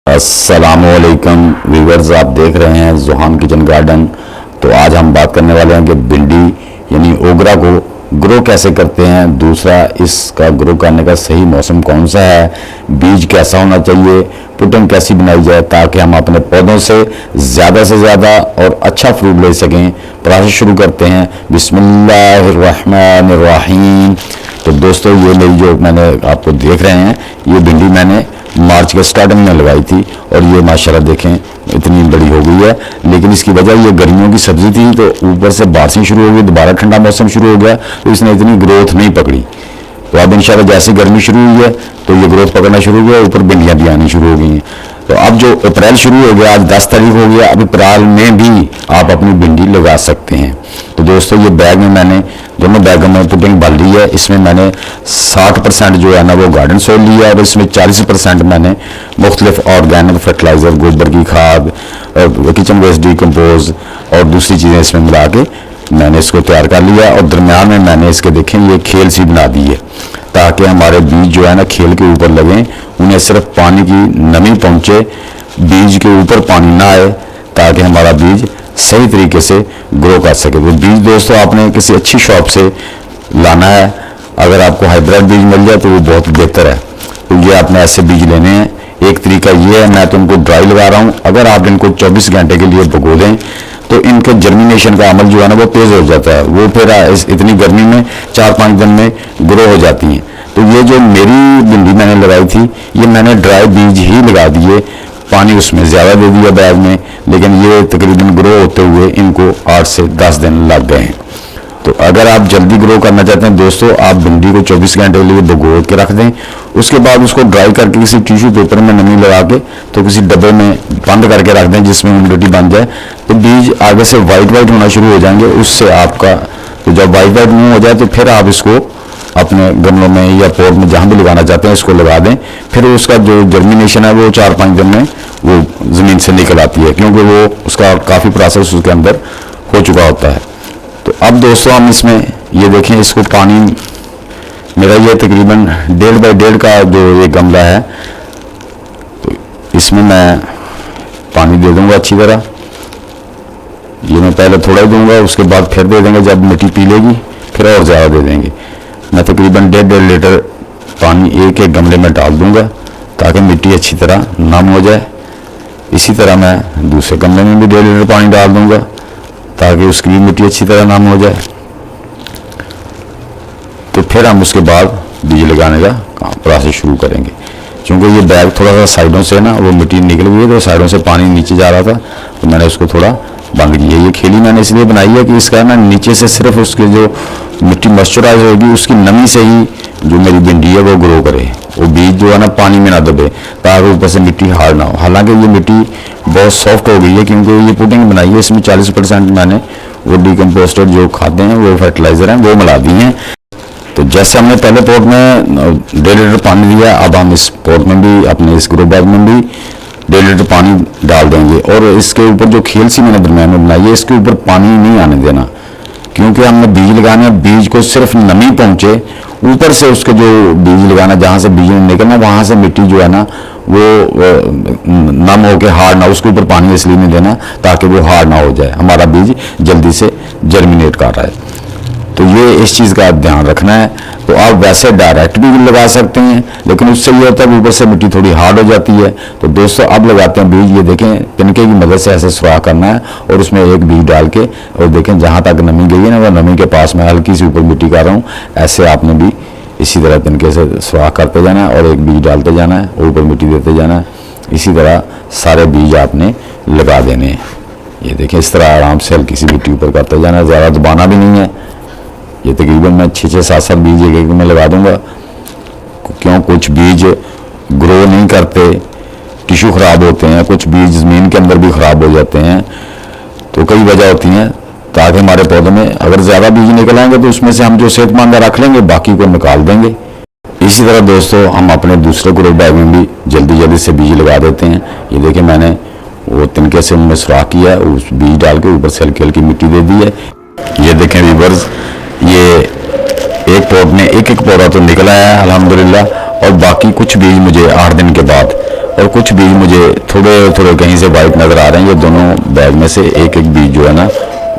अस्सलामुअलैकुम व्यूवर्स, आप देख रहे हैं ज़ुहान किचन गार्डन। तो आज हम बात करने वाले हैं कि भिंडी यानी ओगरा को ग्रो कैसे करते हैं। दूसरा, इसका ग्रो करने का सही मौसम कौन सा है, बीज कैसा होना चाहिए, पुटिंग कैसी बनाई जाए ताकि हम अपने पौधों से ज़्यादा और अच्छा फ्रूट ले सकें। प्रोसेस शुरू करते हैं। बिस्मिल्लाहिर्रहमानिर्रहीम। तो दोस्तों, ये मेरी जो मैंने आपको देख रहे हैं, ये भिंडी मैंने मार्च के स्टार्टिंग में लगाई थी और ये माशाल्लाह देखें इतनी बड़ी हो गई है। लेकिन इसकी वजह, ये गर्मियों की सब्जी थी तो ऊपर से बारिशें शुरू हो गई, दोबारा ठंडा मौसम शुरू हो गया तो इसने इतनी ग्रोथ नहीं पकड़ी। तो अब इंशाल्लाह जैसे गर्मी शुरू हुई है तो ये ग्रोथ पकड़ना शुरू हो गया, ऊपर भिंडियाँ भी आनी शुरू हो गई हैं। तो अब जो अप्रैल शुरू हो गया, आज 10 तारीख हो गया, अब अप्रैल में भी आप अपनी भिंडी लगा सकते हैं। तो दोस्तों, ये बैग में मैंने दोनों बैगों में पुटिंग भर ली है। इसमें मैंने 60% जो है ना वो गार्डन सॉइल लिया और इसमें 40% मैंने मुख्तलिफ ऑर्गेनिक फर्टिलाइज़र, गोबर की खाद, किचन वेस्ट डिकम्पोज और दूसरी चीज़ें इसमें मिला के मैंने इसको तैयार कर लिया। और दरमियान में मैंने इसके देखें ये खेल सी बना दी है ताकि हमारे बीज जो है ना खेल के ऊपर लगें, उन्हें सिर्फ पानी की नमी पहुँचे, बीज के ऊपर पानी ना आए, ताकि हमारा बीज सही तरीके से ग्रो कर सके। तो बीज दोस्तों आपने किसी अच्छी शॉप से लाना है। अगर आपको हाइब्रिड बीज मिल जाए तो वो बहुत बेहतर है। तो ये आपने ऐसे बीज लेने हैं। एक तरीका ये है, मैं तो उनको ड्राई लगा रहा हूँ। अगर आप इनको 24 घंटे के लिए भिगो दें तो इनके जर्मिनेशन का अमल जो है ना वो तेज़ हो जाता है। वो फिर इतनी गर्मी में 4-5 दिन में ग्रो हो जाती हैं। तो ये जो मेरी भिंडी मैंने लगाई थी, ये मैंने ड्राई बीज ही लगा दिए, पानी उसमें ज़्यादा दे दिया बैग में, लेकिन ये तकरीबन ग्रो होते हुए इनको 8 से 10 दिन लग गए हैं। तो अगर आप जल्दी ग्रो करना चाहते हैं दोस्तों, आप भिंडी को 24 घंटे के लिए भिगो के रख दें। उसके बाद उसको ड्राई करके किसी टिश्यू पेपर में नमी लगा के तो किसी डब्बे में बंद करके रख दें जिसमें ह्यूमिडिटी बन जाए। तो बीज आगे से वाइट होना शुरू हो जाएंगे। उससे आपका तो जब वाइट मुँह हो जाए तो फिर आप इसको अपने गमलों में या पॉट में जहाँ भी लगाना चाहते हैं इसको लगा दें। फिर उसका जो जर्मिनेशन है वो 4-5 दिन में वो ज़मीन से निकल आती है, क्योंकि वो उसका काफ़ी प्रोसेस उसके अंदर हो चुका होता है। तो अब दोस्तों हम इसमें ये देखें, इसको पानी मेरा ये तकरीबन 1.5 बाई 1.5 का जो ये गमला है, तो इसमें मैं पानी दे दूंगा अच्छी तरह। ये मैं पहले थोड़ा ही दूंगा, उसके बाद फिर दे देंगे। जब मिट्टी पी लेगी फिर और ज़्यादा दे देंगे। मैं तकरीबन 1.5 लीटर पानी एक गमले में डाल दूंगा ताकि मिट्टी अच्छी तरह नम हो जाए। इसी तरह मैं दूसरे गमले में भी 1.5 लीटर पानी डाल दूंगा ताकि उसकी भी मिट्टी अच्छी तरह नम हो जाए। तो फिर हम उसके बाद बीज लगाने का प्रोसेस शुरू करेंगे। क्योंकि ये बैग थोड़ा सा साइडों से ना वो मिट्टी निकल गई है तो साइडों से पानी नीचे जा रहा था, तो मैंने उसको थोड़ा बंद किया। ये खेली मैंने इसलिए बनाई है कि इसका ना नीचे से सिर्फ उसके जो मिट्टी मॉइस्चराइज होगी उसकी नमी से ही जो मेरी भिंडी है वो ग्रो करे। वो बीज जो है ना पानी में ना दबे ताकि ऊपर से मिट्टी हार्ड ना हो। हालांकि ये मिट्टी बहुत सॉफ्ट हो गई है क्योंकि ये पुटिंग बनाई है। इसमें 40% मैंने वो डिकम्पोस्टेड जो खाते हैं वो फर्टिलाइज़र हैं वो मिला दिए हैं। तो जैसे हमने पहले पॉट में 1.5 लीटर पानी दिया, अब हम इस पॉट में भी अपने इस ग्रो बैग में भी 1.5 लीटर पानी डाल देंगे। और इसके ऊपर जो खेल सी मैंने दरम्यान में बनाई है, इसके ऊपर पानी नहीं आने देना, क्योंकि हमने बीज लगाने हैं। बीज को सिर्फ नमी पहुंचे, ऊपर से उसके जो बीज लगाना, जहाँ से बीज निकलना वहाँ से मिट्टी जो है ना वो नम होकर हार्ड ना, उसके ऊपर पानी इसलिए नहीं देना ताकि वो हार्ड ना हो जाए, हमारा बीज जल्दी से जर्मिनेट कर रहा है। तो ये इस चीज़ का ध्यान रखना है। तो आप वैसे डायरेक्ट भी लगा सकते हैं, लेकिन उससे ये होता है ऊपर से मिट्टी थोड़ी हार्ड हो जाती है। तो दोस्तों अब लगाते हैं बीज। ये देखें, तिनके की मदद से ऐसे सुराख करना है और उसमें एक बीज डाल के, और देखें जहाँ तक नमी गई है ना वो नमी के पास में हल्की सी ऊपर मिट्टी कर रहा हूँ। ऐसे आपने भी इसी तरह तिनके से सुराख करते जाना है और एक बीज डालते जाना है और ऊपर मिट्टी देते जाना है। इसी तरह सारे बीज आपने लगा देने हैं। ये देखें, इस तरह आराम से हल्की सी मिट्टी ऊपर करते जाना है, ज़्यादा दबाना भी नहीं है। ये तकरीबन मैं 6-7 बीज एक में लगा दूंगा, क्यों कुछ बीज ग्रो नहीं करते, टिश्यू ख़राब होते हैं, कुछ बीज ज़मीन के अंदर भी ख़राब हो जाते हैं। तो कई वजह होती हैं, ताकि हमारे पौधों में अगर ज़्यादा बीज निकल आएंगे तो उसमें से हम जो सेहतमंद रख लेंगे, बाकी को निकाल देंगे। इसी तरह दोस्तों हम अपने दूसरे ग्रो बैग में भी जल्दी से बीज लगा देते हैं। ये देखिए, मैंने वो तिनके से उनमें सुराख किया, उस बीज डाल के ऊपर से हल्की मिट्टी दे दी है। ये देखें व्यूअर्स, ये एक पॉट में एक पौधा तो निकला है अल्हम्दुलिल्लाह, और बाकी कुछ बीज मुझे 8 दिन के बाद और कुछ बीज मुझे थोड़े थोड़े कहीं से वाइट नज़र आ रहे हैं। ये दोनों बैग में से एक एक बीज जो है ना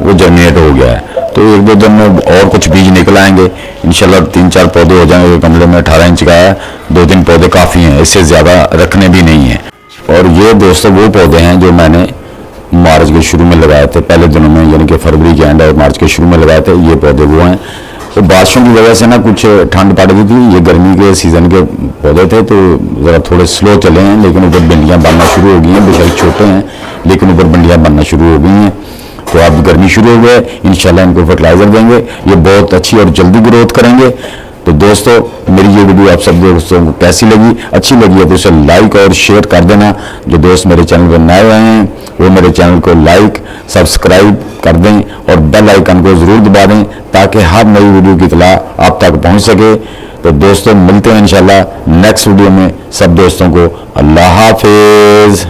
वो जर्मिनेट हो गया है। तो एक दो दिन में और कुछ बीज निकल आएंगे इंशाल्लाह। 3-4 पौधे हो जाएंगे। गमले में 18 इंच का है, 2-3 पौधे काफ़ी हैं, इससे ज़्यादा रखने भी नहीं है। और ये दोस्तों वो पौधे हैं जो मैंने मार्च के शुरू में लगाए थे, पहले दिनों में, यानी कि फरवरी के एंड और मार्च के शुरू में लगाए थे। ये पौधे वो हैं। तो बारिशों की वजह से ना कुछ ठंड पड़ गई थी। ये गर्मी के सीज़न के पौधे थे तो ज़रा थोड़े स्लो चले हैं, लेकिन ऊपर भिंडियाँ बनना शुरू हो गई हैं। बेशक छोटे हैं लेकिन ऊपर भिंडियाँ बनना शुरू हो गई हैं। तो अब गर्मी शुरू हो गए, इंशाल्लाह इनको फर्टिलाइज़र देंगे, ये बहुत अच्छी और जल्दी ग्रोथ करेंगे। तो दोस्तों मेरी ये वीडियो आप सब दोस्तों को कैसी लगी? अच्छी लगी है तो इसे लाइक और शेयर कर देना। जो दोस्त मेरे चैनल पर नए आए हैं वो मेरे चैनल को लाइक सब्सक्राइब कर दें और बेल आइकन को ज़रूर दबा दें ताकि हर नई वीडियो की इत्तला आप तक पहुंच सके। तो दोस्तों मिलते हैं इंशाल्लाह नेक्स्ट वीडियो में। सब दोस्तों को अल्लाह हाफिज़।